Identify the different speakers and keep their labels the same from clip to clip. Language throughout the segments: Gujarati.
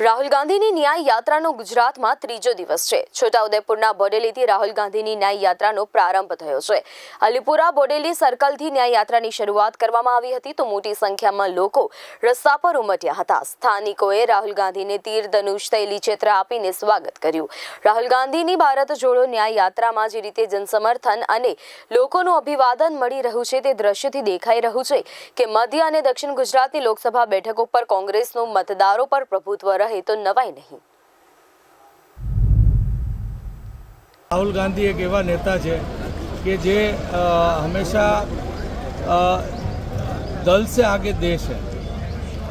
Speaker 1: રાહુલ ગાંધીની ન્યાય યાત્રાનો ગુજરાતમાં ત્રીજો દિવસ છે। છોટાઉદેપુરના બોડેલીથી રાહુલ ગાંધીની ન્યાય યાત્રાનો પ્રારંભ થયો છે। અલીપુરા બોડેલી સર્કલથી ન્યાય યાત્રાની શરૂઆત કરવામાં આવી હતી તો મોટી સંખ્યામાં લોકો રસ્તા પર ઉમટ્યા હતા। સ્થાનિકોએ રાહુલ ગાંધીને તીર ધનુષ થયેલી ચિત્ર આપીને સ્વાગત કર્યું। રાહુલ ગાંધીની ભારત જોડો ન્યાય યાત્રામાં જે રીતે જનસમર્થન અને લોકોનું અભિવાદન મળી રહ્યું છે તે દ્રશ્યથી દેખાઈ રહ્યું છે કે મધ્ય અને દક્ષિણ ગુજરાતની લોકસભા બેઠકો પર કોંગ્રેસનું મતદારો પર પ્રભુત્વ રહે તો નવાઈ નહીં।
Speaker 2: રાહુલ ગાંધી એક એવા નેતા છે કે જે હંમેશા દલ સે આગે દેશ છે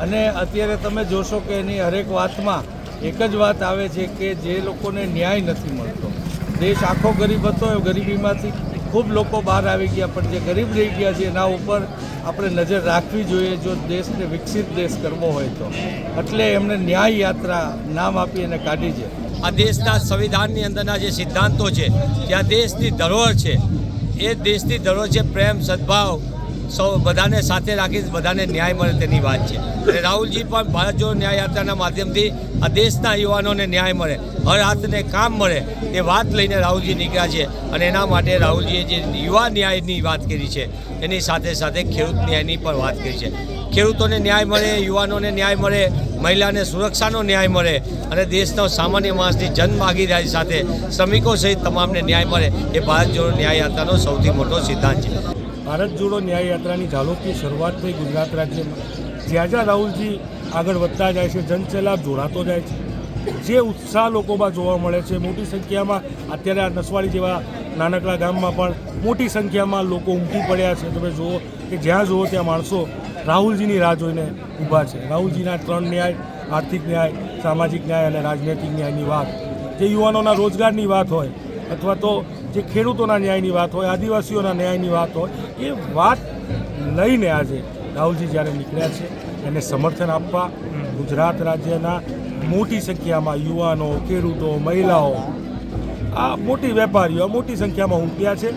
Speaker 2: અને અત્યારે તમે જોશો કે એની હરેક વાતમાં એક જ વાત આવે છે કે જે લોકોને ન્યાય નથી મળતો। દેશ આખો ગરીબ હતો એ ગરીબીમાંથી ખૂબ લોકો બહાર આવી ગયા પણ જે ગરીબ રહી ગયા છે એના ઉપર આપણે નજર રાખવી જોઈએ જો દેશને વિકસિત દેશ કરવો હોય તો। એટલે એમણે ન્યાય યાત્રા નામ આપી અને કાઢી છે।
Speaker 3: આ દેશના સંવિધાનની અંદરના જે સિદ્ધાંતો છે ત્યાં દેશની ધરોહર છે એ દેશની ધરોહર છે પ્રેમ સદભાવ સૌ બધાને સાથે રાખી બધાને ન્યાય મળે તેની વાત છે અને રાહુલજી પણ ભારત જોડો ન્યાય યાત્રાના માધ્યમથી આ દેશના યુવાનોને ન્યાય મળે હર હાથને કામ મળે એ વાત લઈને રાહુલજી નીકળ્યા છે અને એના માટે રાહુલજીએ જે યુવા ન્યાયની વાત કરી છે એની સાથે સાથે ખેડૂત ન્યાયની પણ વાત કરી છે। ખેડૂતોને ન્યાય મળે યુવાનોને ન્યાય મળે મહિલાને સુરક્ષાનો ન્યાય મળે અને દેશનો સામાન્ય માણસની જનભાગીદારી સાથે શ્રમિકો સહિત તમામને ન્યાય મળે એ ભારત જોડો ન્યાય યાત્રાનો સૌથી મોટો સિદ્ધાંત છે।
Speaker 2: ભારત જોડો ન્યાય યાત્રાની ઝાલોદથી શરૂઆત થઈ ગુજરાત રાજ્યમાં। જ્યાં જ્યાં રાહુલજી આગળ વધતા જાય છે જનસેલાબ જોડાતો જાય છે। જે ઉત્સાહ લોકોમાં જોવા મળે છે મોટી સંખ્યામાં અત્યારે આ નસવાડી જેવા નાનકડા ગામમાં પણ મોટી સંખ્યામાં લોકો ઉમટી પડ્યા છે। તમે જુઓ કે જ્યાં જુઓ ત્યાં માણસો રાહુલજીની રાહ જોઈને ઊભા છે। રાહુલજીના 3 ન્યાય આર્થિક ન્યાય સામાજિક ન્યાય અને રાજનૈતિક ન્યાયની વાત જે યુવાનોના રોજગારની વાત હોય અથવા તો જે ખેડૂતોના ન્યાયની વાત હોય આદિવાસીઓના ન્યાયની વાત હોય એ વાત લઈને આજે રાહુલજી જ્યારે નીકળ્યા છે એને સમર્થન આપવા ગુજરાત રાજ્યના મોટી સંખ્યામાં યુવાનો ખેડૂતો મહિલાઓ આ મોટી વેપારીઓ મોટી સંખ્યામાં ઉમટ્યા છે।